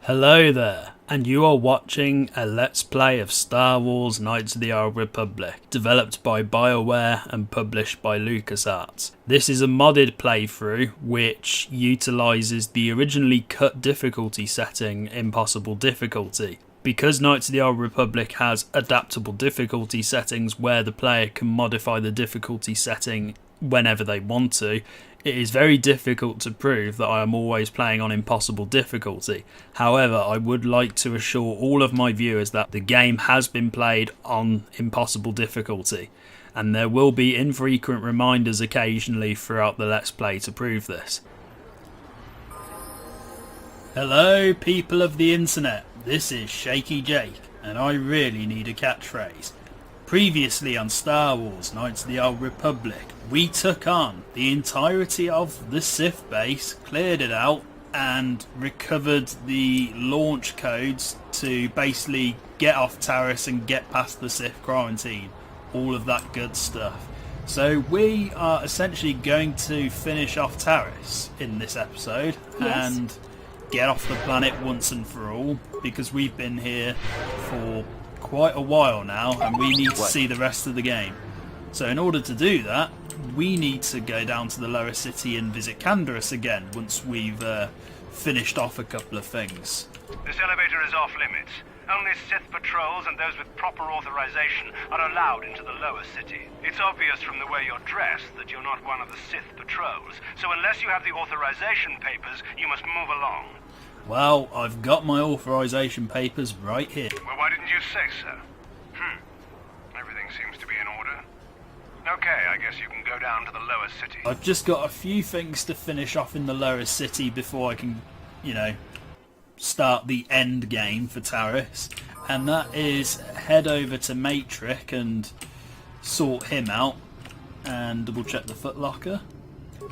Hello there, and you are watching a Let's Play of Star Wars Knights of the Old Republic, developed by BioWare and published by LucasArts. This is a modded playthrough which utilises the originally cut difficulty setting, Impossible Difficulty. Because Knights of the Old Republic has adaptable difficulty settings where the player can modify the difficulty setting whenever they want to, it is very difficult to prove that I am always playing on impossible difficulty. However, I would like to assure all of my viewers that the game has been played on impossible difficulty, and there will be infrequent reminders occasionally throughout the Let's Play to prove this. Hello people of the internet, this is Shaky Jake, and I really need a catchphrase. Previously on Star Wars Knights of the Old Republic, we took on the entirety of the Sith base, cleared it out, and recovered the launch codes to basically get off Taris and get past the Sith quarantine. All of that good stuff. So we are essentially going to finish off Taris in this episode and get off the planet once and for all, because we've been here for quite a while now and we need to see the rest of the game. So in order to do that, we need to go down to the lower city and visit Canderous again once we've finished off a couple of things. This elevator is off limits. Only Sith patrols and those with proper authorization are allowed into the lower city. It's obvious from the way you're dressed that you're not one of the Sith patrols, so unless you have the authorization papers, you must move along. Well, I've got my authorization papers right here. Well, why didn't you say so? Everything seems to be in order. Okay, I guess you can go down to the lower city. I've just got a few things to finish off in the lower city before I can, start the end game for Taris. And that is head over to Matrix and sort him out and double check the footlocker.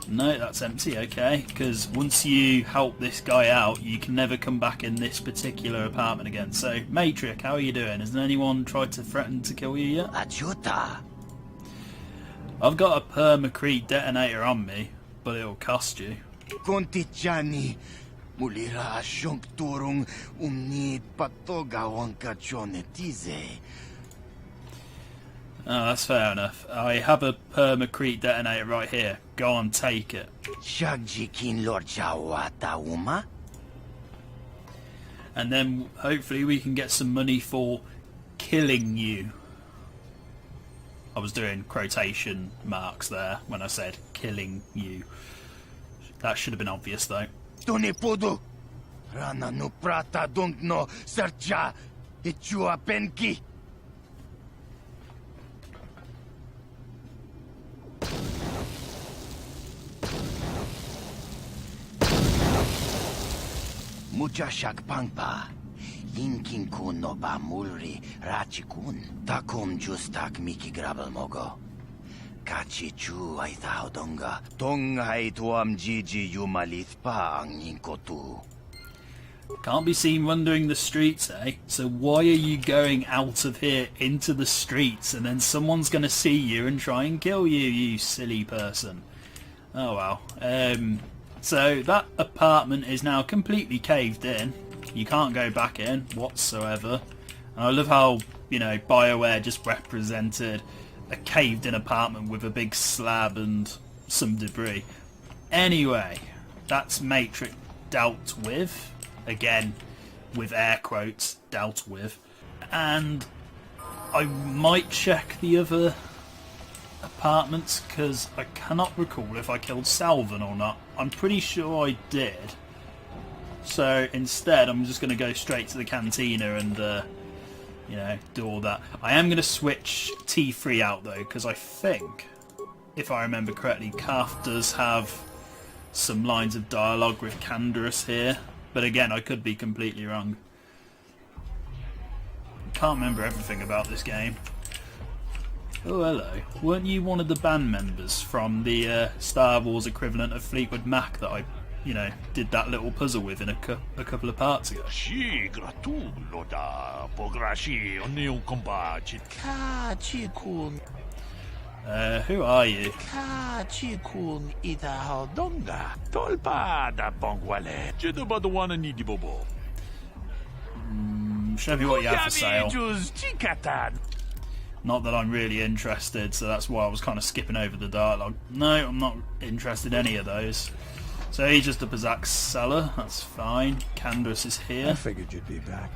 No, that's empty, okay, because once you help this guy out, you can never come back in this particular apartment again. So, Matrix, how are you doing? Has anyone tried to threaten to kill you yet? Achuta. I've got a permacrete detonator on me, but it'll cost you. Kontichani mulira asyong turong umni patoga wanka chonetize. Oh, that's fair enough. I have a permacrete detonator right here. Go on, take it. Shagjikin Lord Chawata Uma? And then hopefully we can get some money for killing you. I was doing quotation marks there when I said killing you. That should have been obvious though. Tone podo. Rana no prata don't no sarcha ichua penki. Mucha shakpangpa. Yinkin kun no ba mulri rachikun. Takum justak miki grabel mogo. Kachi chu ay donga. Tong ay tuam jiji yumalith pa ang yinkotu. Can't be seen wandering the streets, eh? So why are you going out of here into the streets and then someone's going to see you and try and kill you, you silly person? Oh well. So that apartment is now completely caved in. You can't go back in whatsoever. And I love how, BioWare just represented a caved in apartment with a big slab and some debris. Anyway, that's Matrix dealt with. Again, with air quotes, dealt with. And I might check the other apartments because I cannot recall if I killed Salvan or not. I'm pretty sure I did. So instead I'm just going to go straight to the cantina and do all that. I am going to switch T3 out though, because I think, if I remember correctly, Calf does have some lines of dialogue with Canderous here. But again, I could be completely wrong. Can't remember everything about this game. Oh, hello. Weren't you one of the band members from the Star Wars equivalent of Fleetwood Mac that I, did that little puzzle with in a couple of parts ago? Sì, gratulo da pograshi onneun combaci. Kachikun. Who are you? Kachikun ita donga. Tolpa da bongwale. Jitaba the one and needy bobo. Show me what you have for sale. Just chikatan. Not that I'm really interested, so that's why I was kind of skipping over the dialogue. No, I'm not interested in any of those. So he's just a Bazak seller, that's fine. Canderous is I here. figured you'd be back.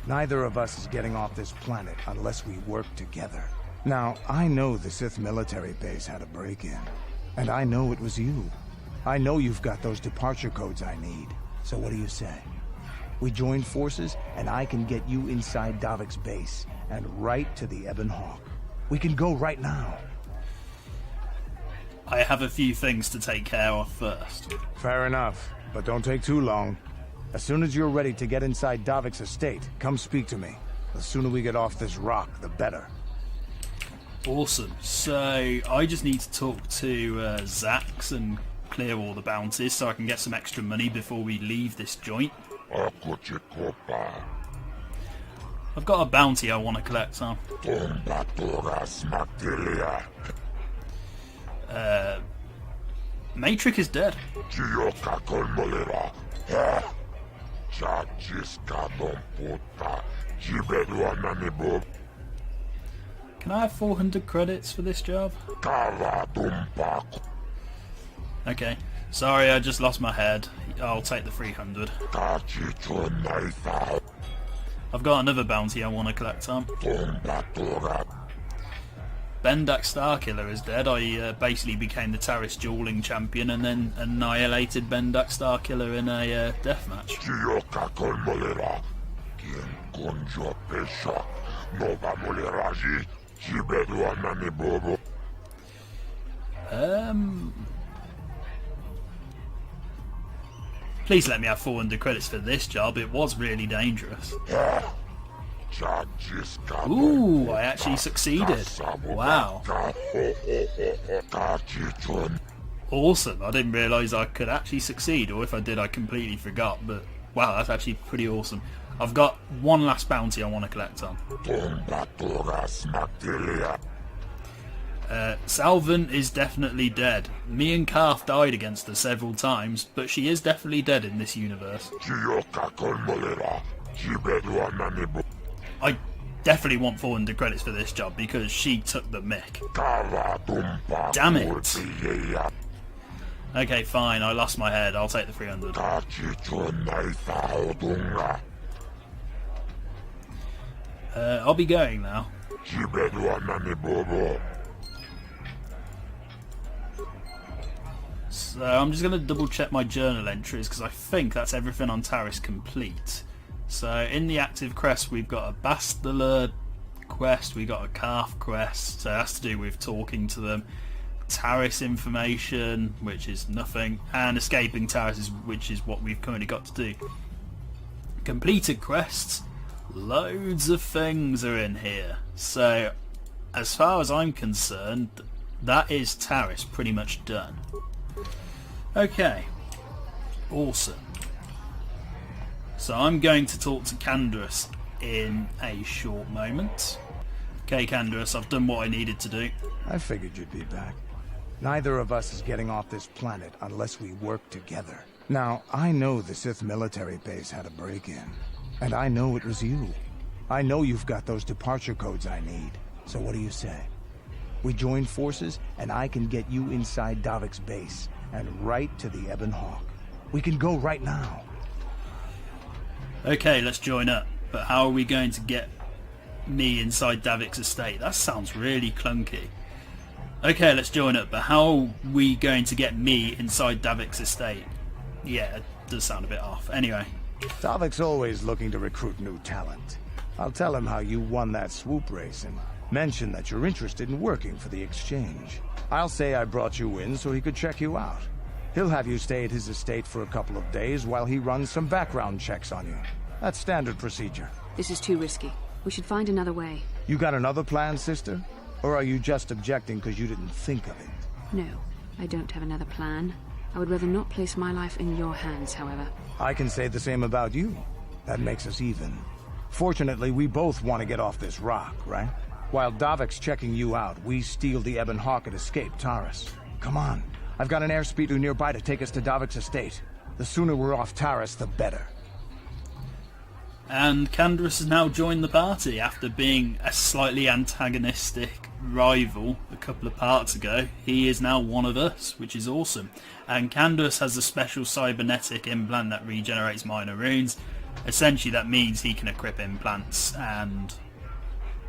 Neither of us is getting off this planet unless we work together. Now, I know the Sith military base had a break-in. And I know it was you. I know you've got those departure codes I need. So what do you say? We join forces, and I can get you inside Davik's base, and right to the Ebon Hawk. We can go right now. I have a few things to take care of first. Fair enough, but don't take too long. As soon as you're ready to get inside Davik's estate, come speak to me. The sooner we get off this rock, the better. Awesome. So I just need to talk to Zax and clear all the bounties so I can get some extra money before we leave this joint. I've got a bounty I want to collect, Sam. Matrix is dead. Can I have 400 credits for this job? Okay. Sorry, I just lost my head. I'll take the 300. I've got another bounty I want to collect, Tom. Bendak Starkiller is dead. I basically became the Taris dueling champion and then annihilated Bendak Starkiller in a deathmatch. Please let me have 400 credits for this job. It was really dangerous. Ooh, I actually succeeded. Wow. Awesome. I didn't realise I could actually succeed, or if I did I completely forgot, but wow, that's actually pretty awesome. I've got one last bounty I want to collect on. Salvan is definitely dead. Me and Karth died against her several times, but she is definitely dead in this universe. I definitely want 400 credits for this job because she took the mick. Damn it. Okay, fine, I lost my head. I'll take the 300. I'll be going now. So I'm just going to double check my journal entries because I think that's everything on Taris complete. So in the active quest we've got a Bastila quest, we got a Calf quest, so that's to do with talking to them. Taris information, which is nothing, and escaping Taris, which is what we've currently got to do. Completed quests, loads of things are in here. So as far as I'm concerned, that is Taris pretty much done. Okay, awesome. So I'm going to talk to Canderous in a short moment. Okay, Canderous, I've done what I needed to do. I figured you'd be back. Neither of us is getting off this planet unless we work together. Now, I know the Sith military base had a break-in. And I know it was you. I know you've got those departure codes I need. So what do you say? We join forces, and I can get you inside Davik's base, and right to the Ebon Hawk. We can go right now. Okay, let's join up. But how are we going to get me inside Davik's estate? That sounds really clunky. Okay, let's join up. But how are we going to get me inside Davik's estate? Yeah, it does sound a bit off. Anyway. Davik's always looking to recruit new talent. I'll tell him how you won that swoop race and mention that you're interested in working for the exchange. I'll say I brought you in so he could check you out. He'll have you stay at his estate for a couple of days while he runs some background checks on you. That's standard procedure. This is too risky. We should find another way. You got another plan, sister? Or are you just objecting because you didn't think of it? No, I don't have another plan. I would rather not place my life in your hands, however. I can say the same about you. That makes us even. Fortunately, we both want to get off this rock, right? While Davik's checking you out, we steal the Ebon Hawk and escape Taris. Come on. I've got an airspeeder nearby to take us to Davik's estate. The sooner we're off Taris, the better. And Canderous has now joined the party after being a slightly antagonistic rival a couple of parts ago. He is now one of us, which is awesome. And Canderous has a special cybernetic implant that regenerates minor runes. Essentially that means he can equip implants, and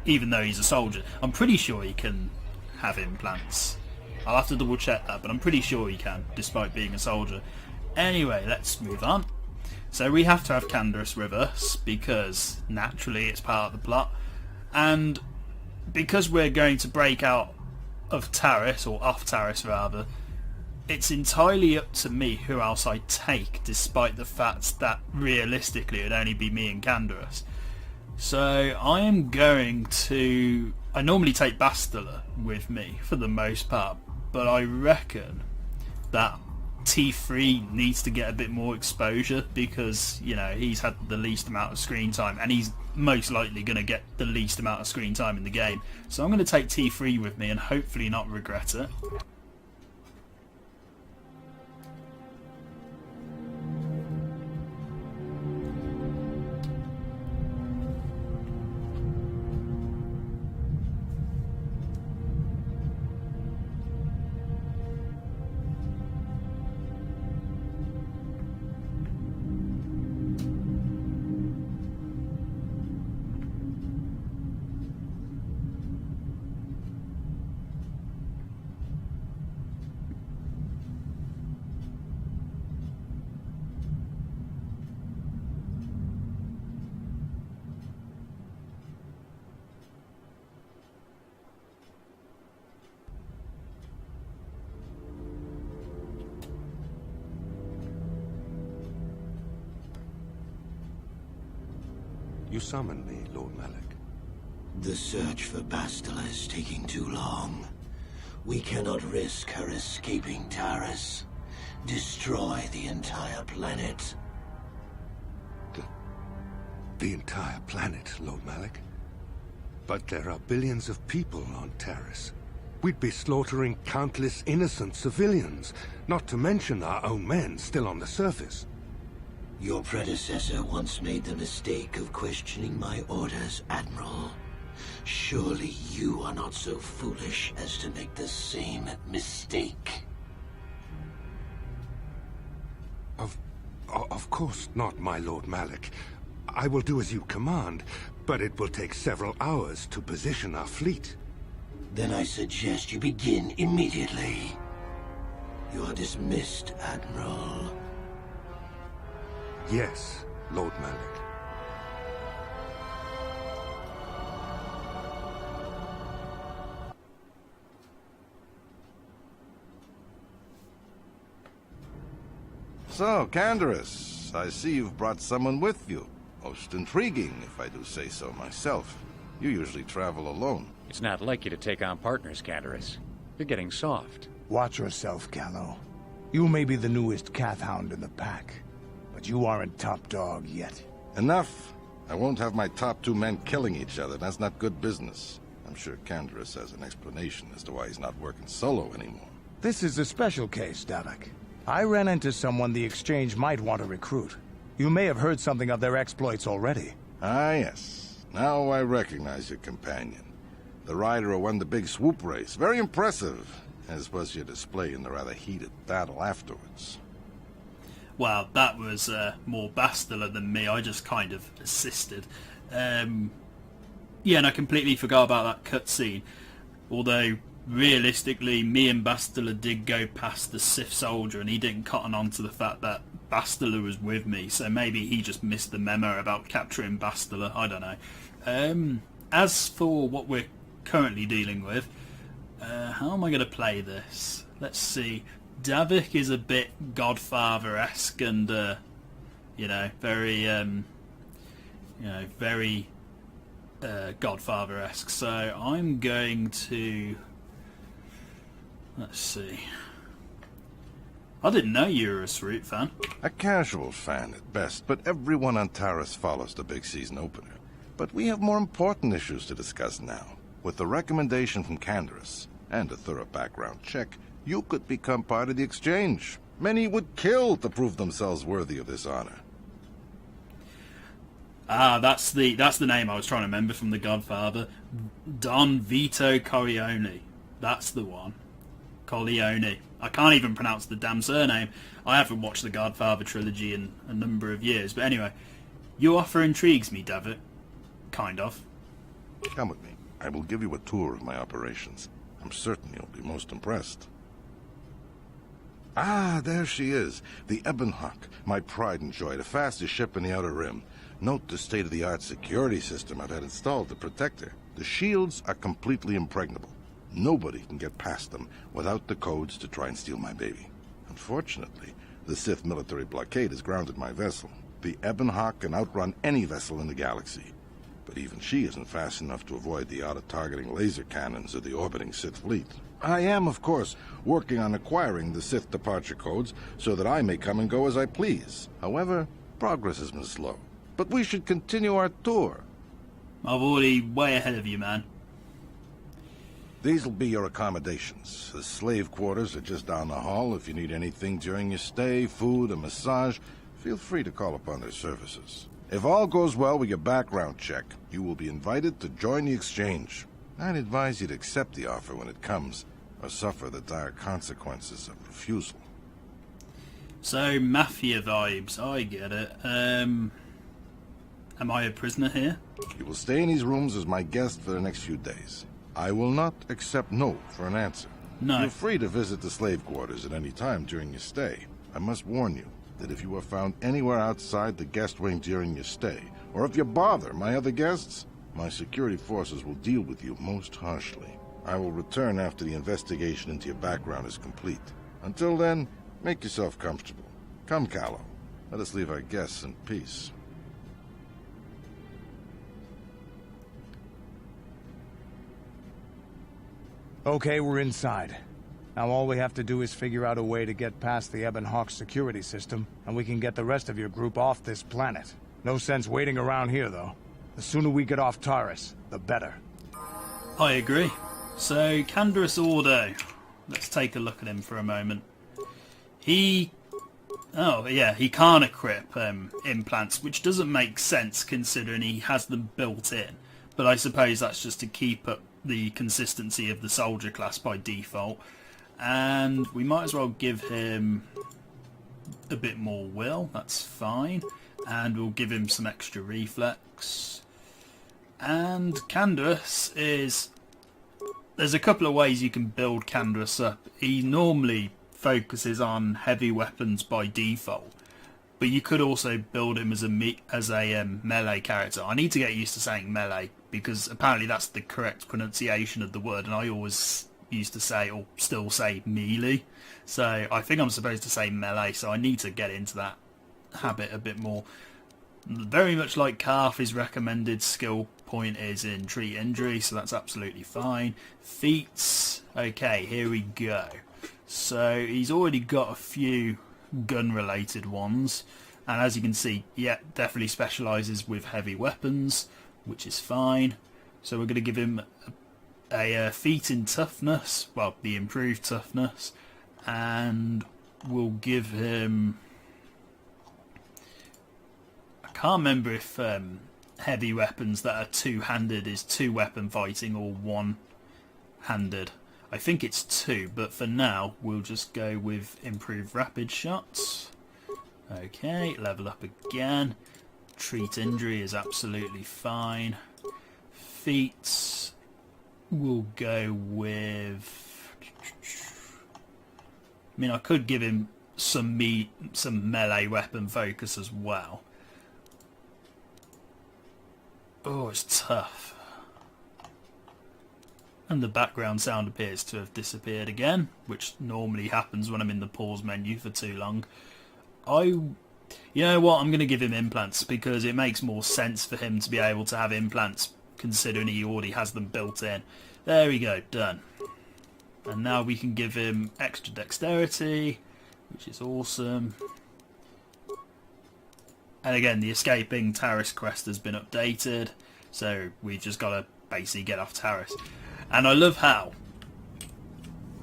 even though he's a soldier, I'm pretty sure he can have implants. I'll have to double check that, but I'm pretty sure he can, despite being a soldier. Anyway, let's move on. So we have to have Canderous with us, because naturally it's part of the plot. And because we're going to break out of Taris, or off Taris rather, it's entirely up to me who else I take, despite the fact that realistically it would only be me and Canderous. So I am going to... I normally take Bastila with me for the most part, but I reckon that T3 needs to get a bit more exposure because, you know, he's had the least amount of screen time and he's most likely going to get the least amount of screen time in the game. So I'm going to take T3 with me and hopefully not regret it. You summoned me, Lord Malik. The search for Bastila is taking too long. We cannot risk her escaping Taris. Destroy the entire planet. The entire planet, Lord Malik? But there are billions of people on Taris. We'd be slaughtering countless innocent civilians, not to mention our own men still on the surface. Your predecessor once made the mistake of questioning my orders, Admiral. Surely you are not so foolish as to make the same mistake. Of course not, my Lord Malik. I will do as you command, but it will take several hours to position our fleet. Then I suggest you begin immediately. You are dismissed, Admiral. Yes, Lord Malik. So, Canderous, I see you've brought someone with you. Most intriguing, if I do say so myself. You usually travel alone. It's not like you to take on partners, Canderous. You're getting soft. Watch yourself, Callow. You may be the newest Cathhound in the pack, but you aren't top dog yet. Enough. I won't have my top two men killing each other. That's not good business. I'm sure Canderous has an explanation as to why he's not working solo anymore. This is a special case, Davik. I ran into someone the Exchange might want to recruit. You may have heard something of their exploits already. Ah, yes. Now I recognize your companion. The rider who won the big swoop race. Very impressive, as was your display in the rather heated battle afterwards. Well, that was more Bastila than me. I just kind of assisted. Yeah, and I completely forgot about that cutscene. Although, realistically, me and Bastila did go past the Sith soldier, and he didn't cotton on to the fact that Bastila was with me. So maybe he just missed the memo about capturing Bastila. I don't know. As for what we're currently dealing with, how am I going to play this? Let's see. Davik is a bit Godfather-esque and, very, very Godfather-esque. So I'm going to... Let's see. I didn't know you were a Sroot fan. A casual fan at best, but everyone on Taris follows the big season opener. But we have more important issues to discuss now. With the recommendation from Canderous and a thorough background check, you could become part of the Exchange. Many would kill to prove themselves worthy of this honor. That's the name I was trying to remember from The Godfather. Don Vito Corleone. That's the one. Corleone. I can't even pronounce the damn surname. I haven't watched the Godfather trilogy in a number of years. But anyway, your offer intrigues me, Davik. Kind of. Come with me. I will give you a tour of my operations. I'm certain you'll be most impressed. Ah, there she is. The Ebon Hawk, my pride and joy, the fastest ship in the Outer Rim. Note the state-of-the-art security system I've had installed to protect her. The shields are completely impregnable. Nobody can get past them without the codes to try and steal my baby. Unfortunately, the Sith military blockade has grounded my vessel. The Ebon Hawk can outrun any vessel in the galaxy. But even she isn't fast enough to avoid the auto-targeting laser cannons of the orbiting Sith fleet. I am, of course, working on acquiring the Sith departure codes so that I may come and go as I please. However, progress has been slow. But we should continue our tour. I'm already way ahead of you, man. These will be your accommodations. The slave quarters are just down the hall. If you need anything during your stay, food, a massage, feel free to call upon their services. If all goes well with your background check, you will be invited to join the exchange. I'd advise you to accept the offer when it comes, or suffer the dire consequences of refusal. So, mafia vibes, I get it. Am I a prisoner here? You will stay in these rooms as my guest for the next few days. I will not accept no for an answer. No. You're free to visit the slave quarters at any time during your stay. I must warn you that if you are found anywhere outside the guest wing during your stay, or if you bother my other guests, my security forces will deal with you most harshly. I will return after the investigation into your background is complete. Until then, make yourself comfortable. Come, Callow. Let us leave our guests in peace. Okay, we're inside. Now all we have to do is figure out a way to get past the Ebon Hawk security system, and we can get the rest of your group off this planet. No sense waiting around here, though. The sooner we get off Taris, the better. I agree. So, Canderous Ordo. Let's take a look at him for a moment. He can't equip implants, which doesn't make sense considering he has them built in. But I suppose that's just to keep up the consistency of the soldier class by default. And we might as well give him a bit more will, that's fine. And we'll give him some extra reflex. And Canderous is... There's a couple of ways you can build Canderous up. He normally focuses on heavy weapons by default, but you could also build him as a melee character. I need to get used to saying melee, because apparently that's the correct pronunciation of the word, and I always used to say, or still say, melee. So I think I'm supposed to say melee, so I need to get into that habit a bit more. Very much like Karth, his recommended skill point is in treat injury, so that's absolutely fine. Feats, okay, here we go. So he's already got a few gun related ones, and as you can see, yeah, definitely specialises with heavy weapons, which is fine. So we're going to give him a feat in toughness, well, the improved toughness, and we'll give him... I can't remember if heavy weapons that are two-handed is two-weapon fighting or one-handed. I think it's two, but for now we'll just go with improved rapid shots. Okay, level up again. Treat injury is absolutely fine. Feats, we'll go with... I mean, I could give him some melee weapon focus as well. Oh, it's tough. And the background sound appears to have disappeared again, which normally happens when I'm in the pause menu for too long. You know what, I'm going to give him implants, because it makes more sense for him to be able to have implants, considering he already has them built in. There we go, done. And now we can give him extra dexterity, which is awesome. And again, the escaping Taris quest has been updated, so we've just got to basically get off Taris. And I love how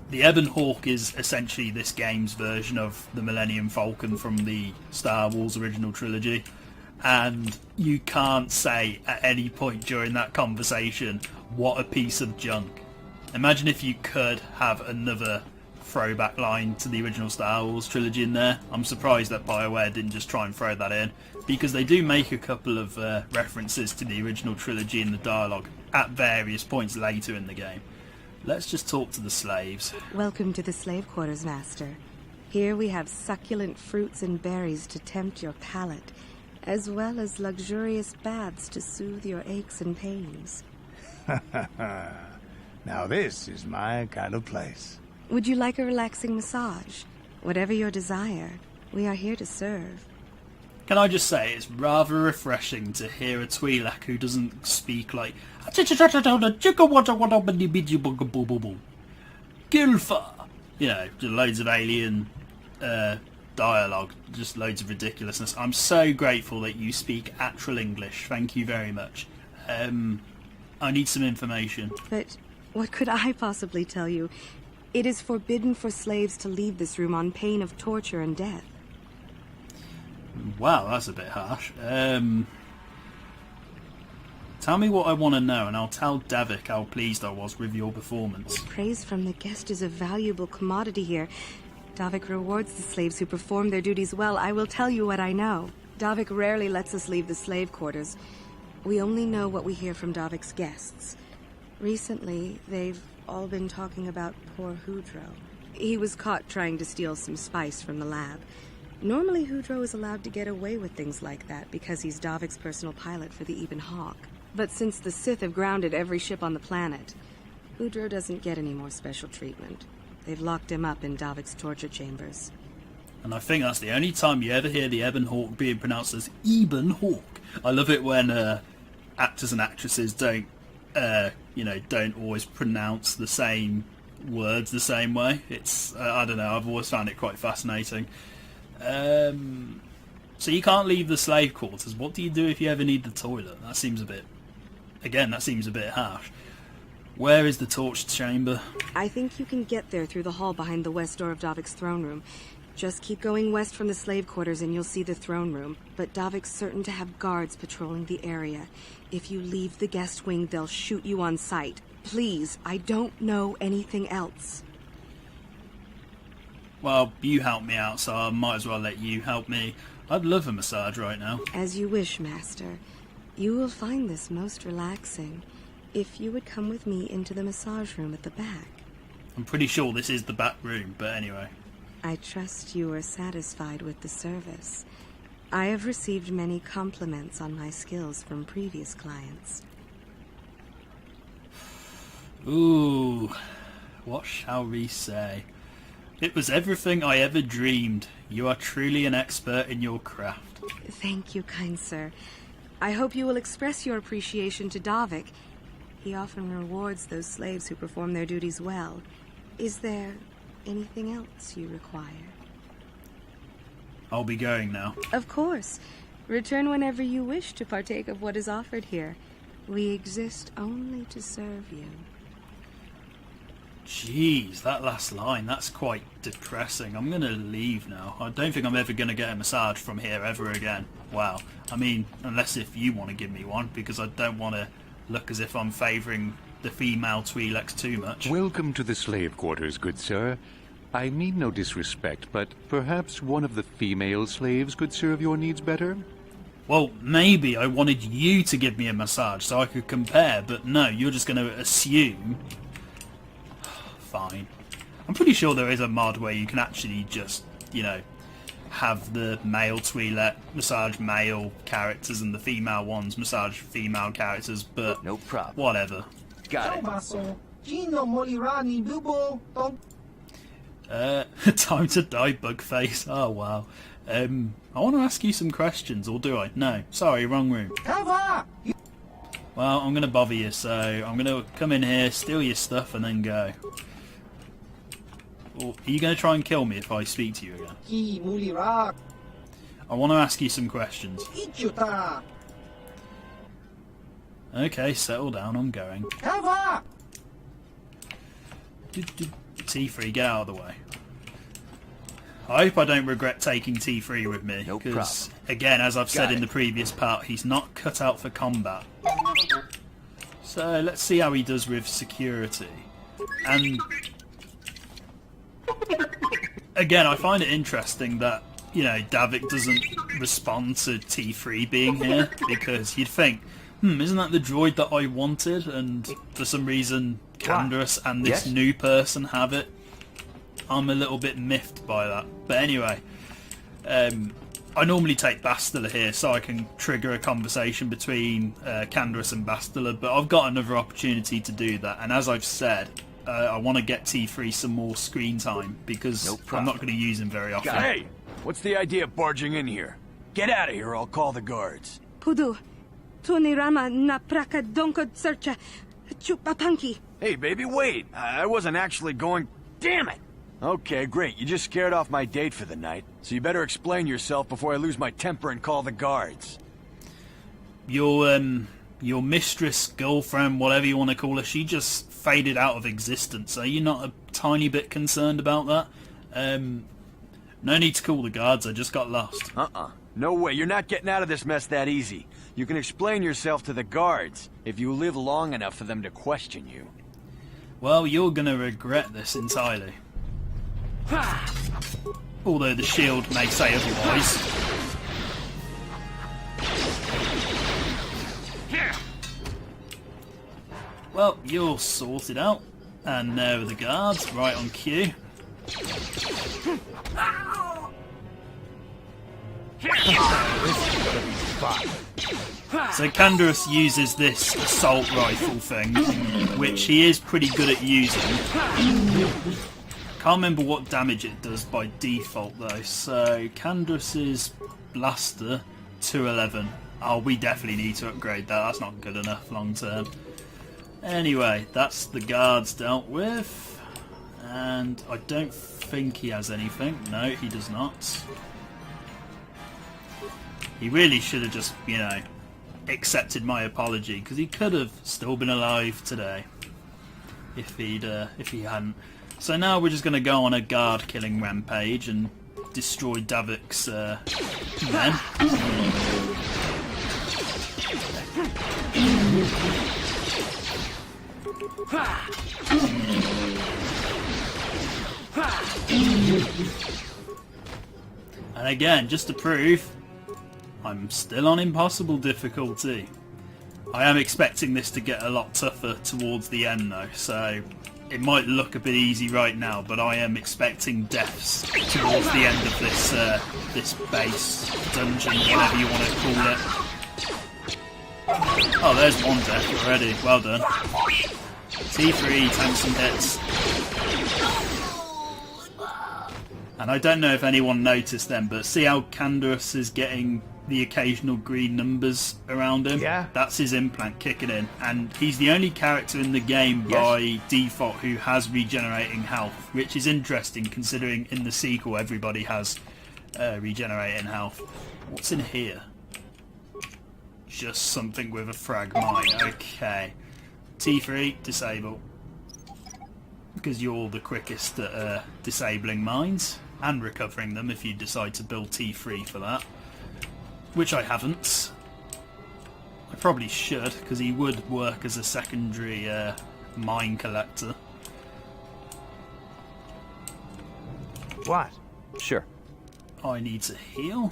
the Ebon Hawk is essentially this game's version of the Millennium Falcon from the Star Wars original trilogy. and you can't say at any point during that conversation, what a piece of junk. Imagine if you could have another throwback line to the original Star Wars trilogy in there. I'm surprised that BioWare didn't just try and throw that in, because they do make a couple of references to the original trilogy in the dialogue at various points later in the game. Let's just talk to the slaves. Welcome to the slave quarters, Master. Here we have succulent fruits and berries to tempt your palate, as well as luxurious baths to soothe your aches and pains. Now this is my kind of place. Would you like a relaxing massage? Whatever your desire, we are here to serve. Can I just say, it's rather refreshing to hear a Twi'lek who doesn't speak like Gilfa. You know, just loads of alien dialogue, just loads of ridiculousness. I'm so grateful that you speak actual English. Thank you very much. I need some information. But what could I possibly tell you? It is forbidden for slaves to leave this room on pain of torture and death. Wow, that's a bit harsh. Tell me what I want to know, and I'll tell Davik how pleased I was with your performance. Praise from the guest is a valuable commodity here. Davik rewards the slaves who perform their duties well. I will tell you what I know. Davik rarely lets us leave the slave quarters. We only know what we hear from Davik's guests. Recently, they've all been talking about poor Hudro. He was caught trying to steal some spice from the lab. Normally, Hudro is allowed to get away with things like that because he's Davik's personal pilot for the Ebon Hawk. But since the Sith have grounded every ship on the planet, Hudro doesn't get any more special treatment. They've locked him up in Davik's torture chambers. And I think that's the only time you ever hear the Ebon Hawk being pronounced as Ebon Hawk. I love it when actors and actresses don't always pronounce the same words the same way. It's I don't know. I've always found it quite fascinating. So you can't leave the slave quarters. What do you do if you ever need the toilet? That seems a bit harsh. Where is the torch chamber? I think you can get there through the hall behind the west door of Davik's throne room. Just keep going west from the slave quarters and you'll see the throne room. But Davik's certain to have guards patrolling the area. If you leave the guest wing, they'll shoot you on sight. Please, I don't know anything else. Well, you helped me out, so I might as well let you help me. I'd love a massage right now. As you wish, Master. You will find this most relaxing. If you would come with me into the massage room at the back. I'm pretty sure this is the back room, but anyway. I trust you are satisfied with the service. I have received many compliments on my skills from previous clients. Ooh, what shall we say? It was everything I ever dreamed. You are truly an expert in your craft. Thank you, kind sir. I hope you will express your appreciation to Davik. He often rewards those slaves who perform their duties well. Is there anything else you require? I'll be going now. Of course. Return whenever you wish to partake of what is offered here. We exist only to serve you. Jeez, that last line, that's quite depressing. I'm going to leave now. I don't think I'm ever going to get a massage from here ever again. Wow. I mean, unless if you want to give me one, because I don't want to look as if I'm favouring the female Twi'leks too much. Welcome to the slave quarters, good sir. I mean no disrespect, but perhaps one of the female slaves could serve your needs better? Well, maybe I wanted you to give me a massage so I could compare, but no, you're just going to assume. Fine. I'm pretty sure there is a mod where you can actually just, you know, have the male Twi'lek massage male characters and the female ones massage female characters, but no problem. Whatever. Got it. Time to die, Bugface. Oh wow. I want to ask you some questions, or do I? No. Sorry, wrong room. Well, I'm going to bother you, so I'm going to come in here, steal your stuff, and then go. Or are you going to try and kill me if I speak to you again? I want to ask you some questions. Okay, settle down, I'm going. T3, get out of the way. I hope I don't regret taking T3 with me, because, again, as I've said in the previous part, he's not cut out for combat. So, let's see how he does with security. And, again, I find it interesting that, you know, Davik doesn't respond to T3 being here, because you'd think, isn't that the droid that I wanted? And for some reason, Canderous and this new person have it. I'm a little bit miffed by that. But anyway, I normally take Bastila here so I can trigger a conversation between Canderous and Bastila, but I've got another opportunity to do that. And as I've said, I want to get T3 some more screen time, because I'm not going to use him very often. Hey, what's the idea of barging in here? Get out of here or I'll call the guards. Pudu, Tunirama na praka donko searcha chupapanki. Hey, baby, wait. I wasn't actually going... Damn it! Okay, great. You just scared off my date for the night, so you better explain yourself before I lose my temper and call the guards. Your mistress, girlfriend, whatever you want to call her, she just faded out of existence. Are you not a tiny bit concerned about that? No need to call the guards, I just got lost. No way, you're not getting out of this mess that easy. You can explain yourself to the guards, if you live long enough for them to question you. Well, you're gonna regret this entirely. Although the shield may say otherwise. Well, you're sorted out. And there are the guards, right on cue. So Canderous uses this assault rifle thing, which he is pretty good at using. Can't remember what damage it does by default though. So Canderous's blaster 211. Oh, we definitely need to upgrade that. That's not good enough long term. Anyway, that's the guards dealt with, and I don't think he has anything. No, he does not. He really should have just, you know, accepted my apology, because he could have still been alive today if he hadn't. So now we're just going to go on a guard killing rampage and destroy Davik's men. And again, just to prove, I'm still on impossible difficulty. I am expecting this to get a lot tougher towards the end though, so it might look a bit easy right now, but I am expecting deaths towards the end of this this base, dungeon, whatever you want to call it. Oh, there's one death already. Well done. T3, tanks and hits. And I don't know if anyone noticed them, but see how Canderous is getting the occasional green numbers around him? Yeah. That's his implant kicking in. And he's the only character in the game by default who has regenerating health, which is interesting considering in the sequel everybody has regenerating health. What's in here? Just something with a frag mine. Okay. T3, disable. Because you're the quickest at disabling mines and recovering them if you decide to build T3 for that. Which I haven't. I probably should, because he would work as a secondary mine collector. What? Sure. I need to heal.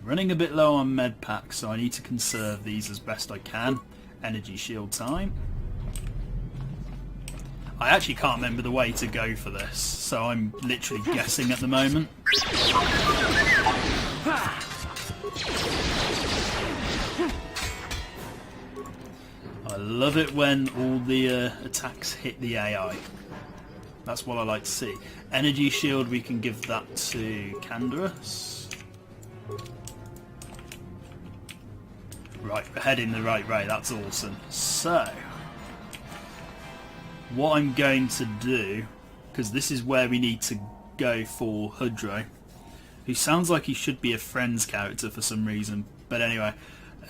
Running a bit low on med packs, so I need to conserve these as best I can. Energy shield time. I actually can't remember the way to go for this, so I'm literally guessing at the moment. I love it when all the attacks hit the AI. That's what I like to see. Energy shield, we can give that to Canderous. Right, we're heading the right way, that's awesome. So, what I'm going to do, because this is where we need to go for Hudro, who sounds like he should be a Friends character for some reason, but anyway,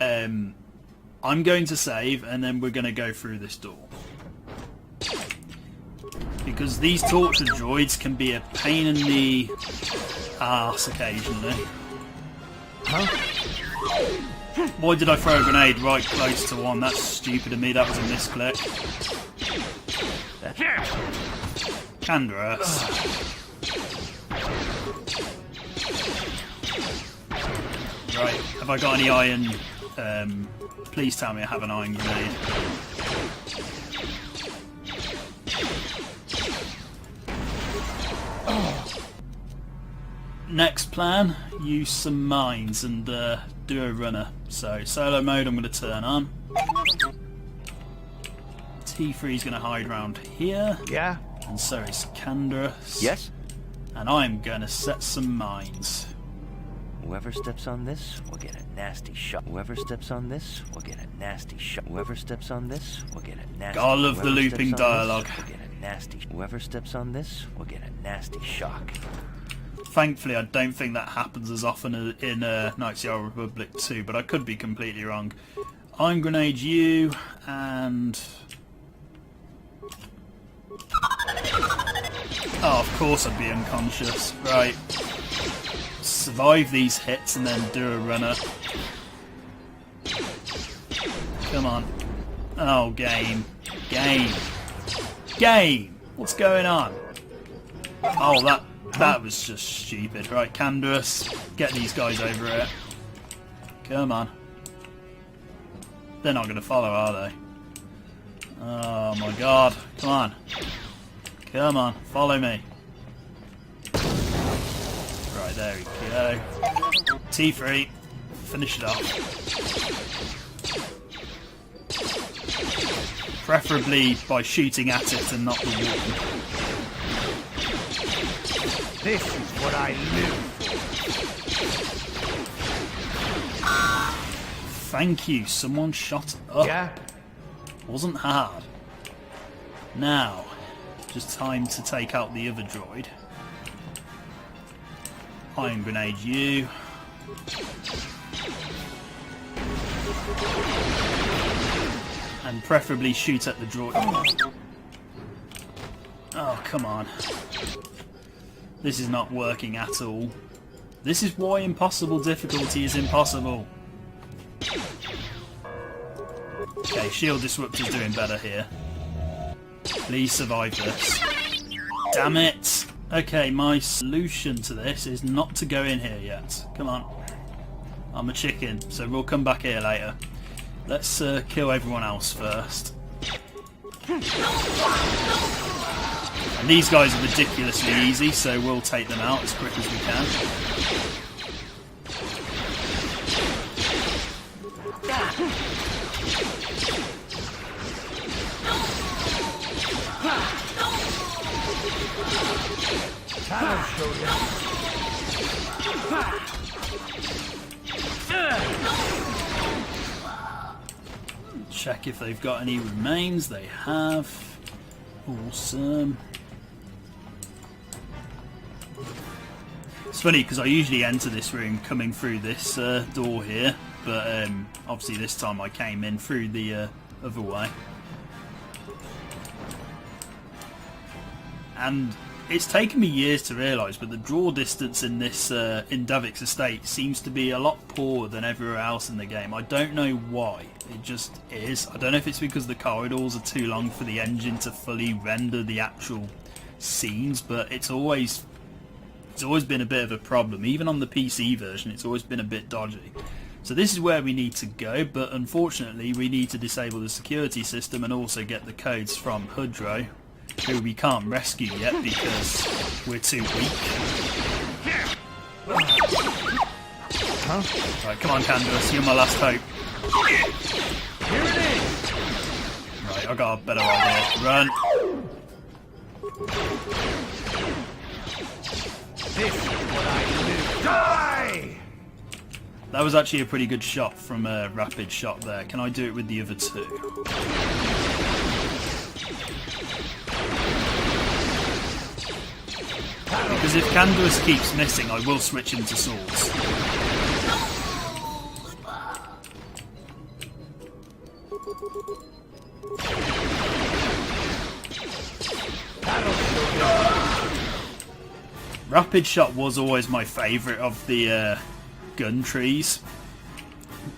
I'm going to save and then we're going to go through this door. because these torture droids can be a pain in the arse occasionally. Huh? Why did I throw a grenade right close to one? That's stupid of me, that was a misclick. Canderous. Right, have I got any iron? Please tell me I have an iron grenade. Next plan, use some mines and do a runner. So solo mode I'm going to turn on. T3 is going to hide around here. Yeah? And so is Canderous. Yes? And I'm going to set some mines. Whoever steps on this will get a nasty shot. Whoever steps on this will get a nasty shot. Whoever steps on this will get a nasty. God, I love the looping dialogue. Will get a nasty. Whoever steps on this will get a nasty shock. Thankfully, I don't think that happens as often in Knights of the Old Republic 2, but I could be completely wrong. Iron grenade you, and... Oh, of course I'd be unconscious. Right. Survive these hits and then do a runner. Come on. Oh, game. Game. Game! What's going on? Oh, that was just stupid. Right, Canderous, get these guys over it. Come on. They're not going to follow, are they? Oh my god. Come on. Come on, follow me. Right, there we go. T3, finish it off. Preferably by shooting at it and not the wall. This is what I live for. Thank you, someone shot up. Yeah? Wasn't hard. Now, just time to take out the other droid. Iron grenade you. And preferably shoot at the droid. Oh, come on. This is not working at all. This is why impossible difficulty is impossible. Okay, shield disruptor's doing better here. Please survive this. Damn it! Okay, my solution to this is not to go in here yet. Come on. I'm a chicken, so we'll come back here later. Let's kill everyone else first. And these guys are ridiculously easy, so we'll take them out as quick as we can. Check if they've got any remains. They have. Awesome. It's funny because I usually enter this room coming through this door here, but obviously this time I came in through the other way. And it's taken me years to realise, but the draw distance in this in Davik's estate seems to be a lot poorer than everywhere else in the game. I don't know why. It just is. I don't know if it's because the corridors are too long for the engine to fully render the actual scenes, but it's always been a bit of a problem. Even on the PC version, it's always been a bit dodgy. So this is where we need to go, but unfortunately we need to disable the security system and also get the codes from Hudro, who we can't rescue yet because we're too weak. Huh? Right, come on Canderous, you're my last hope. Here it is! Right, I got a better idea. Run! This is what I live. Die! That was actually a pretty good shot from a rapid shot there. Can I do it with the other two? Because if Canderous keeps missing, I will switch him to swords. That'll Rapid shot was always my favourite of the gun trees.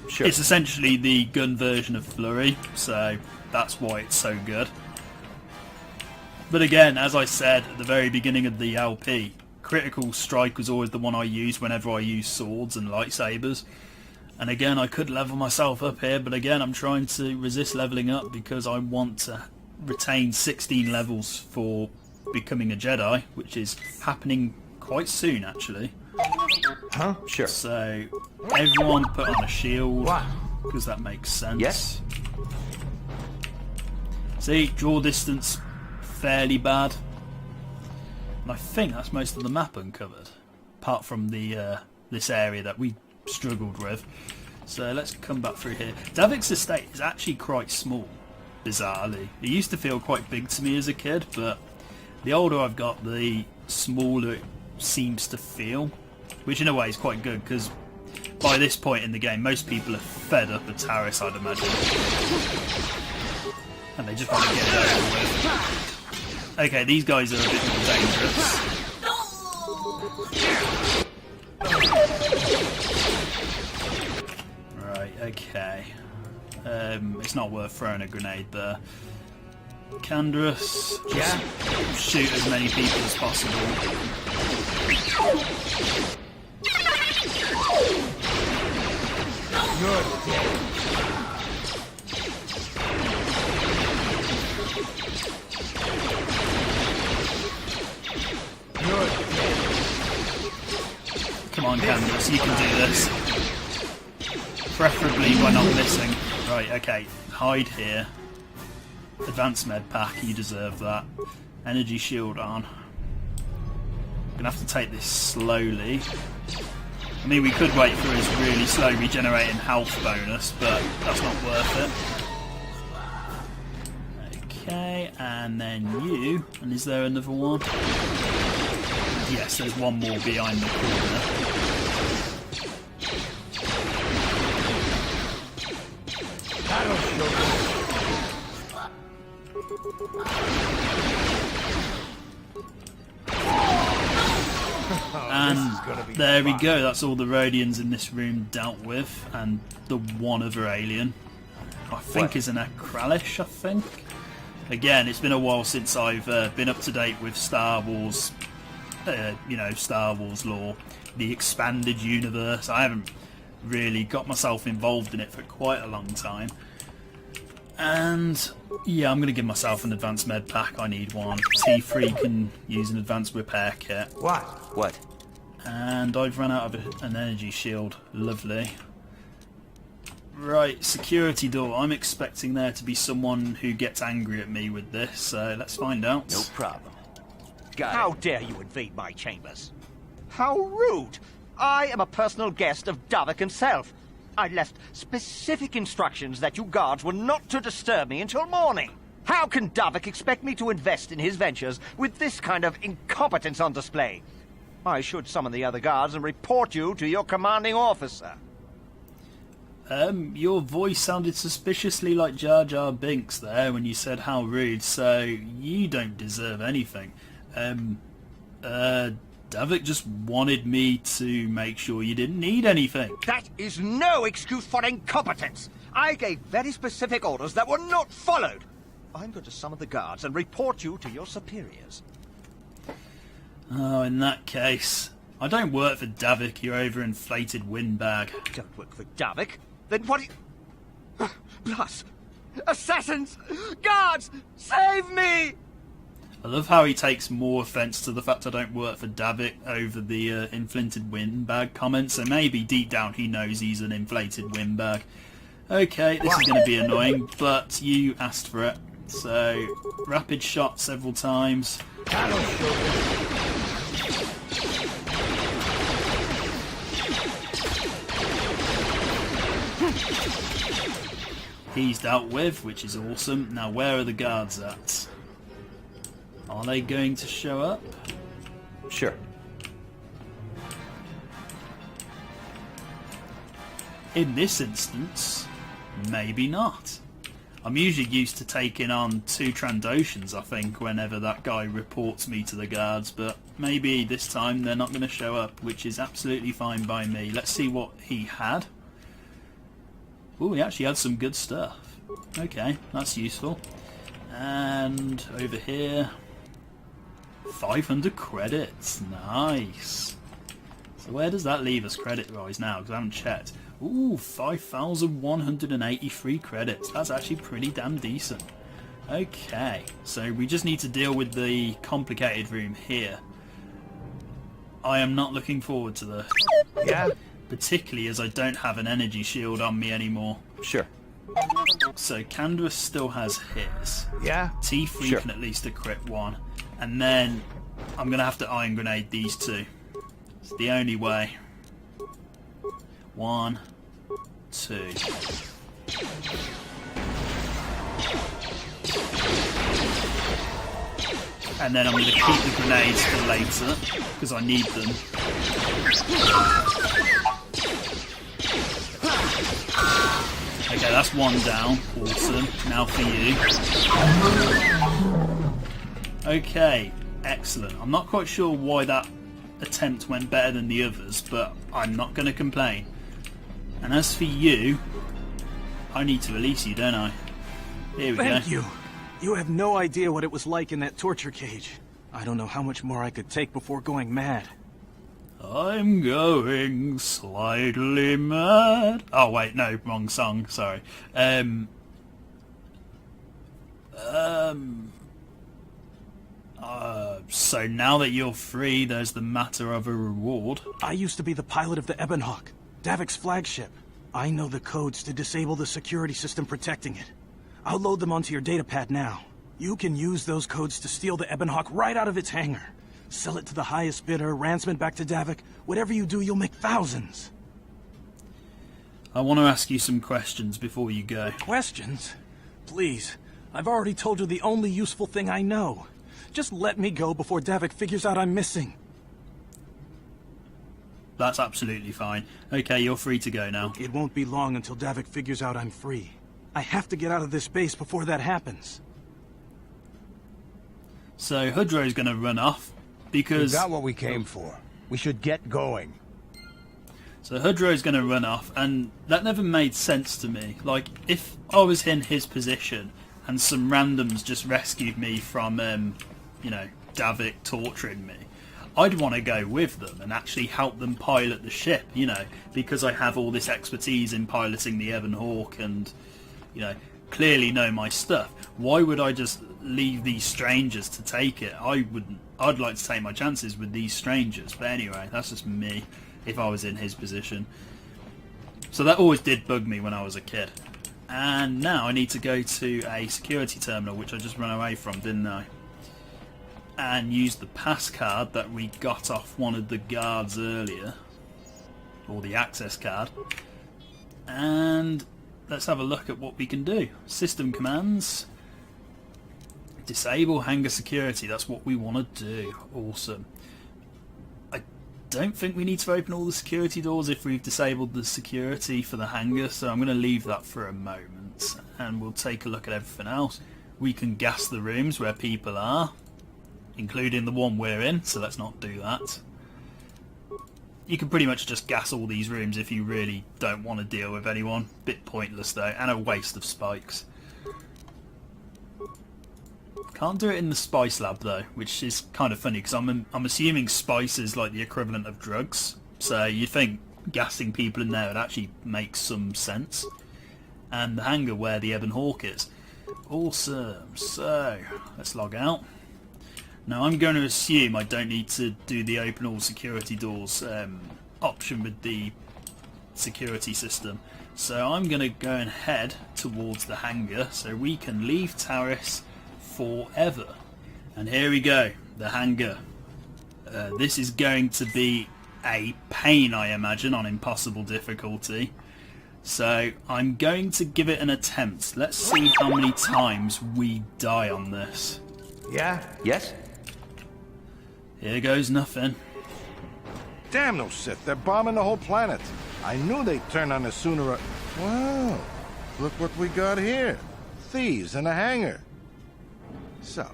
Sure. It's essentially the gun version of flurry, so that's why it's so good. But again, as I said at the very beginning of the LP, critical strike was always the one I used whenever I used swords and lightsabers. And again, I could level myself up here, but again, I'm trying to resist leveling up because I want to retain 16 levels for becoming a Jedi, which is happening quite soon, actually. Huh? Sure. So, everyone put on a shield, because that makes sense. Yes. See, draw distance, fairly bad. And I think that's most of the map uncovered, apart from the this area that we struggled with. So let's come back through here. Davik's estate is actually quite small, bizarrely. It used to feel quite big to me as a kid, but the older I've got, the smaller it seems to feel, which in a way is quite good, because by this point in the game, most people are fed up with Taris, I'd imagine. And they just want to get it over with. Okay, these guys are a bit more dangerous. Right, okay. It's not worth throwing a grenade there. Canderous, just shoot as many people as possible. Come on, Canderous, you can do this. Preferably by not missing. Right, okay, hide here. Advanced med pack, you deserve that. Energy shield on. I'm gonna have to take this slowly. I mean, we could wait for his really slow regenerating health bonus, but that's not worth it. Okay, and then you. And is there another one? Yes, there's one more behind the corner. And there we go, that's all the Rhodians in this room dealt with, and the one other alien. I think is an Akralish, I think. Again, it's been a while since I've been up to date with Star Wars, you know, Star Wars lore, the expanded universe. I haven't really got myself involved in it for quite a long time. And yeah, I'm going to give myself an advanced med pack. I need one. T3 can use an advanced repair kit. What? And I've run out of an energy shield. Lovely. Right, security door. I'm expecting there to be someone who gets angry at me with this, so let's find out. No problem. How dare you invade my chambers? How rude! I am a personal guest of Davik himself. I left specific instructions that you guards were not to disturb me until morning. How can Davik expect me to invest in his ventures with this kind of incompetence on display? I should summon the other guards and report you to your commanding officer. Your voice sounded suspiciously like Jar Jar Binks there when you said how rude, so you don't deserve anything. Davik just wanted me to make sure you didn't need anything. That is no excuse for incompetence. I gave very specific orders that were not followed. I'm going to summon the guards and report you to your superiors. Oh, in that case, I don't work for Davik, your overinflated windbag. Don't work for Davik? Then what? Plus, assassins! Guards! Save me! I love how he takes more offence to the fact I don't work for Davik over the inflated windbag comment, so maybe deep down he knows he's an inflated windbag. Okay, this is going to be annoying, but you asked for it. So, rapid shot several times. He's dealt with, which is awesome. Now, where are the guards at? Are they going to show up? Sure. In this instance, maybe not. I'm usually used to taking on 2 Trandoshans, I think, whenever that guy reports me to the guards, but maybe this time they're not going to show up, which is absolutely fine by me. Let's see what he had. Oh, he actually had some good stuff. Okay, that's useful. And over here, 500 credits. Nice. So where does that leave us credit-wise now? Because I haven't checked. Ooh, 5,183 credits. That's actually pretty damn decent. Okay, so we just need to deal with the complicated room here. I am not looking forward to this. Yeah? Particularly as I don't have an energy shield on me anymore. Sure. So Canderous still has his. Yeah? T3 Sure. can at least crit 1. And then I'm going to have to iron grenade these 2. It's the only way. 1, 2. And then I'm going to keep the grenades for later, because I need them. Okay, that's 1 down. Awesome. Now for you. Okay, excellent. I'm not quite sure why that attempt went better than the others, but I'm not going to complain. And as for you, I need to release you, don't I? Here we go. Thank you. You have no idea what it was like in that torture cage. I don't know how much more I could take before going mad. I'm going slightly mad. Oh wait, no, wrong song. Sorry. So now that you're free, there's the matter of a reward. I used to be the pilot of the Ebon Hawk, Davik's flagship. I know the codes to disable the security system protecting it. I'll load them onto your datapad now. You can use those codes to steal the Ebon Hawk right out of its hangar. Sell it to the highest bidder, ransom it back to Davik. Whatever you do, you'll make thousands. I want to ask you some questions before you go. Questions? Please. I've already told you the only useful thing I know. Just let me go before Davik figures out I'm missing. That's absolutely fine. Okay, you're free to go now. It won't be long until Davik figures out I'm free. I have to get out of this base before that happens. So Hudro's going to run off because... We got what we came for. We should get going. So Hudro's going to run off, and that never made sense to me. Like, if I was in his position and some randoms just rescued me from, you know, Davik torturing me, I'd want to go with them and actually help them pilot the ship, you know, because I have all this expertise in piloting the Ebon Hawk and, you know, clearly know my stuff. Why would I just leave these strangers to take it? I'd like to take my chances with these strangers. But anyway, that's just me if I was in his position. So that always did bug me when I was a kid. And now I need to go to a security terminal, which I just ran away from, didn't I? And use the pass card that we got off one of the guards earlier. Or the access card. And let's have a look at what we can do. System commands. Disable hangar security. That's what we want to do. Awesome. I don't think we need to open all the security doors if we've disabled the security for the hangar, so I'm going to leave that for a moment. And we'll take a look at everything else. We can gas the rooms where people are, including the one we're in, so let's not do that. You can pretty much just gas all these rooms if you really don't want to deal with anyone. Bit pointless though, and a waste of spikes. Can't do it in the spice lab though, which is kind of funny because I'm assuming spice is like the equivalent of drugs. So you'd think gassing people in there would actually make some sense. And the hangar where the Ebon Hawk is. Awesome. So let's log out. Now I'm going to assume I don't need to do the open all security doors option with the security system. So I'm going to go and head towards the hangar so we can leave Taris forever. And here we go, the hangar. This is going to be a pain, I imagine, on impossible difficulty. So I'm going to give it an attempt. Let's see how many times we die on this. Yeah? Yes? Here goes nothing. Damn those Sith, they're bombing the whole planet. I knew they'd turn on us sooner or... Wow, look what we got here. thieves in a hangar. So,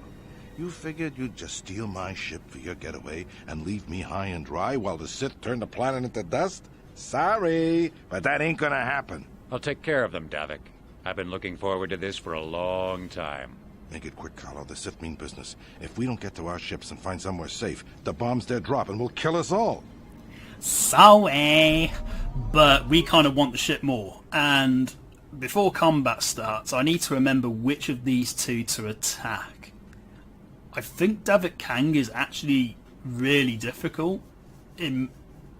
you figured you'd just steal my ship for your getaway and leave me high and dry while the Sith turn the planet into dust? Sorry, but that ain't gonna happen. I'll take care of them, Davik. I've been looking forward to this for a long time. Make it quick, Carlo. The Sith mean business. If we don't get to our ships and find somewhere safe, the bombs they're dropping will kill us all. Sorry, but we kind of want the ship more. And before combat starts, I need to remember which of these two to attack. I think Davik Kang is actually really difficult in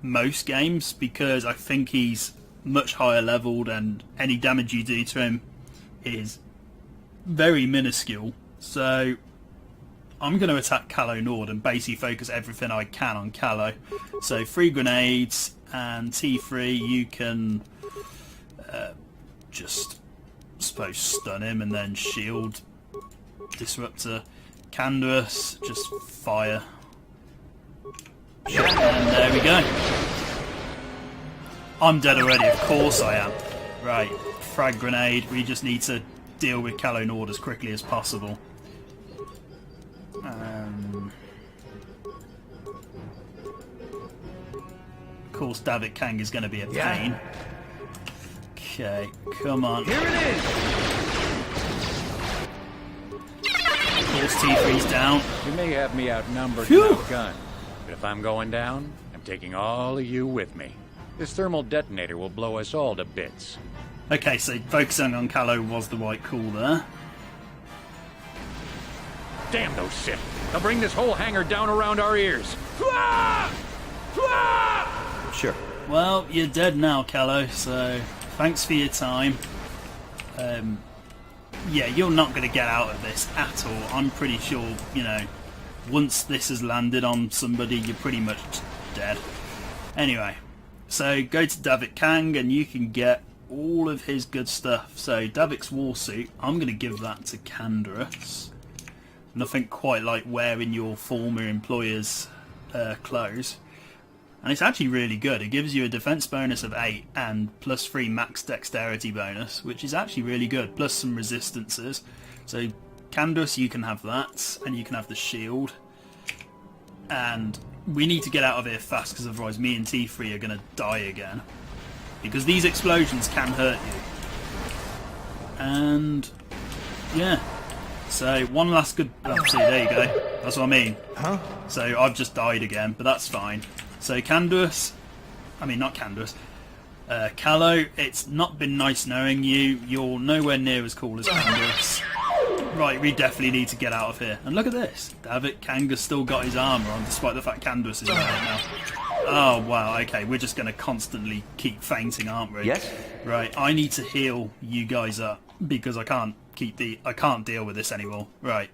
most games because I think he's much higher leveled and any damage you do to him is very minuscule. So I'm going to attack Calo Nord and basically focus everything I can on Calo. So 3 grenades and T3, you can just, I suppose, stun him and then shield Disruptor. Canderous, just fire. And there we go. I'm dead already, of course I am. Right, frag grenade, we just need to deal with Calo Nord as quickly as possible. Of course, Davik Kang is going to be a pain. Okay, come on. Here it is! Of course, T3's down. You may have me outnumbered and outgunned, but if I'm going down, I'm taking all of you with me. This thermal detonator will blow us all to bits. Okay, so focusing on Calo was the right call there. Damn those Sith! They'll bring this whole hangar down around our ears. Sure. Well, you're dead now, Calo, so thanks for your time. Yeah, you're not going to get out of this at all. I'm pretty sure, you know, once this has landed on somebody, you're pretty much dead. Anyway, so go to Davik Kang and you can get all of his good stuff. So Davik's warsuit, I'm going to give that to Canderous. Nothing quite like wearing your former employer's clothes. And it's actually really good. It gives you a defense bonus of 8 and plus 3 max dexterity bonus, which is actually really good, plus some resistances. So Canderous, you can have that, and you can have the shield. And we need to get out of here fast, because otherwise me and T3 are going to die again. Because these explosions can hurt you. And yeah. So one last good... Oh, see, there you go. That's what I mean. Huh? So I've just died again, but that's fine. So Canderous... I mean, not Canderous. Calo, it's not been nice knowing you. You're nowhere near as cool as Canderous. Right, we definitely need to get out of here. And look at this. Davik Kang has still got his armour on, despite the fact Canderous is right now. Oh, wow, okay. We're just going to constantly keep fainting, aren't we? Yes? Right, I need to heal you guys up, because I can't deal with this anymore. Right.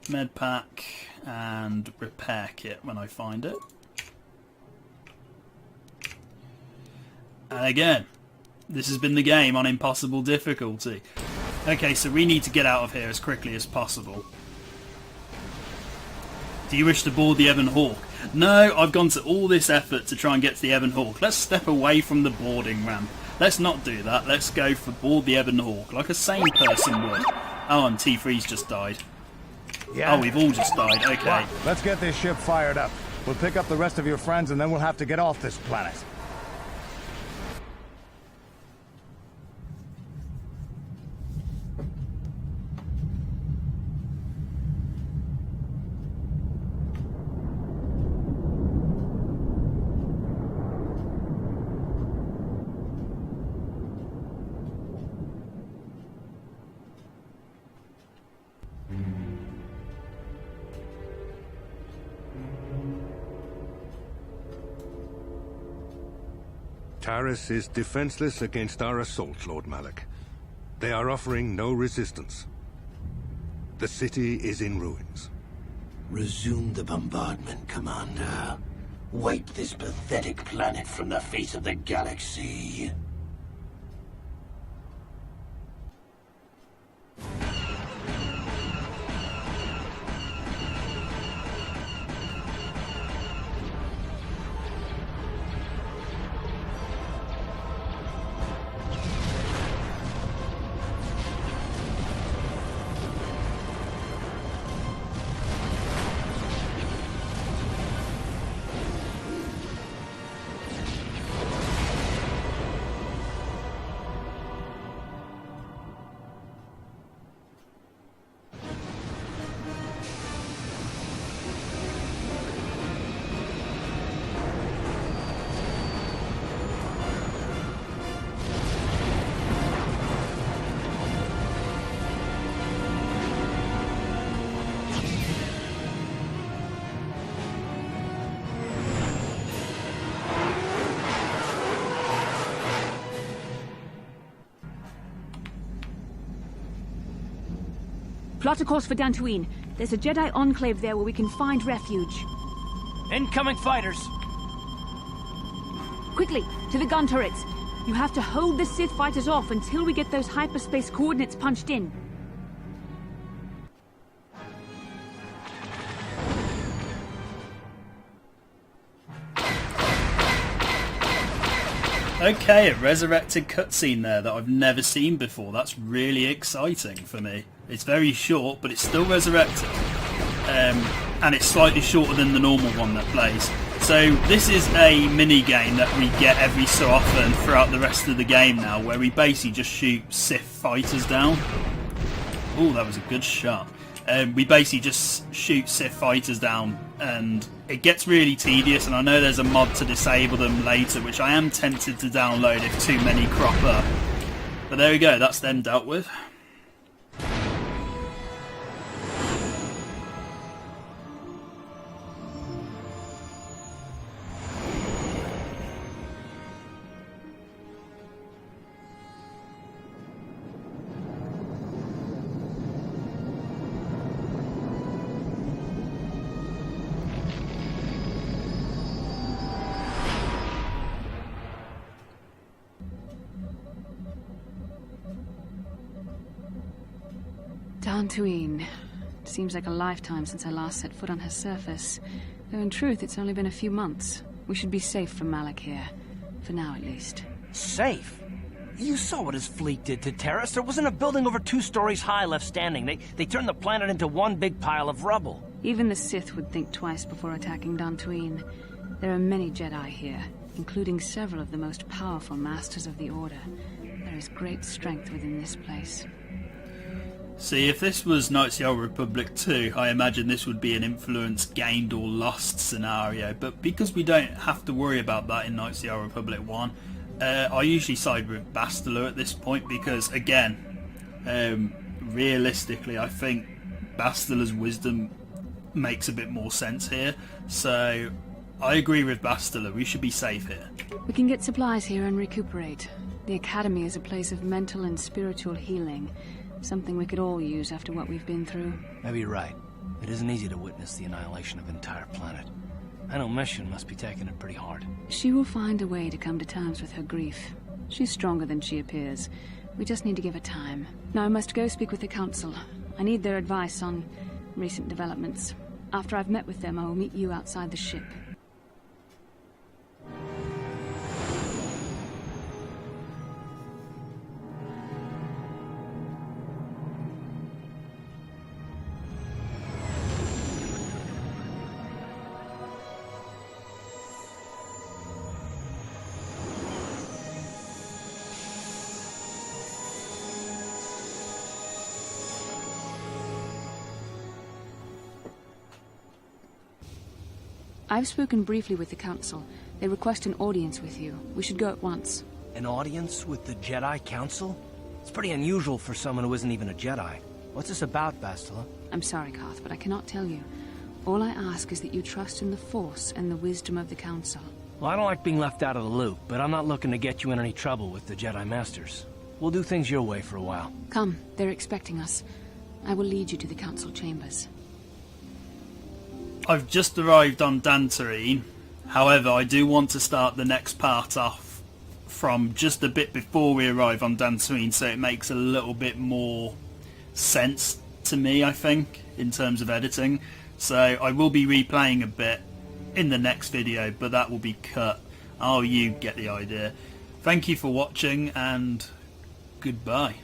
Med pack and repair kit when I find it. And again, this has been the game on impossible difficulty. Okay, so we need to get out of here as quickly as possible. Do you wish to board the Ebon Hawk? No, I've gone to all this effort to try and get to the Ebon Hawk. Let's step away from the boarding ramp. Let's not do that. Let's go for board the Ebon Hawk, like a sane person would. Oh, and T3's just died. Yeah. Oh, we've all just died. Okay. Let's get this ship fired up. We'll pick up the rest of your friends and then we'll have to get off this planet. Taris is defenseless against our assault, Lord Malak. They are offering no resistance. The city is in ruins. Resume the bombardment, Commander. Wipe this pathetic planet from the face of the galaxy. Plot a course for Dantooine. There's a Jedi enclave there where we can find refuge. Incoming fighters! Quickly, to the gun turrets. You have to hold the Sith fighters off until we get those hyperspace coordinates punched in. Okay, a resurrected cutscene there that I've never seen before. That's really exciting for me. It's very short, but it's still resurrected. And it's slightly shorter than the normal one that plays. So this is a mini game that we get every so often throughout the rest of the game now, where we basically just shoot Sith fighters down. Oh, that was a good shot. We basically just shoot Sith fighters down, and it gets really tedious, and I know there's a mod to disable them later, which I am tempted to download if too many crop up. But there we go, that's them dealt with. Dantooine. Seems like a lifetime since I last set foot on her surface. Though in truth, it's only been a few months. We should be safe from Malak here. For now, at least. Safe? You saw what his fleet did to Taris. There wasn't a building over 2 stories high left standing. They turned the planet into one big pile of rubble. Even the Sith would think twice before attacking Dantooine. There are many Jedi here, including several of the most powerful Masters of the Order. There is great strength within this place. See, if this was Knights of the Old Republic 2, I imagine this would be an influence gained or lost scenario, but because we don't have to worry about that in Knights of the Old Republic 1, I usually side with Bastila at this point because, again, realistically, I think Bastila's wisdom makes a bit more sense here, so I agree with Bastila, we should be safe here. We can get supplies here and recuperate. The Academy is a place of mental and spiritual healing. Something we could all use after what we've been through. Maybe you're right. It isn't easy to witness the annihilation of an entire planet. I know Mission must be taking it pretty hard. She will find a way to come to terms with her grief. She's stronger than she appears. We just need to give her time. Now I must go speak with the Council. I need their advice on recent developments. After I've met with them, I will meet you outside the ship. I've spoken briefly with the Council. They request an audience with you. We should go at once. An audience with the Jedi Council? It's pretty unusual for someone who isn't even a Jedi. What's this about, Bastila? I'm sorry, Koth, but I cannot tell you. All I ask is that you trust in the Force and the wisdom of the Council. Well, I don't like being left out of the loop, but I'm not looking to get you in any trouble with the Jedi Masters. We'll do things your way for a while. Come, they're expecting us. I will lead you to the Council chambers. I've just arrived on Dantooine. However, I do want to start the next part off from just a bit before we arrive on Dantooine, so it makes a little bit more sense to me, I think, in terms of editing. So I will be replaying a bit in the next video, but that will be cut. Oh, you get the idea. Thank you for watching, and goodbye.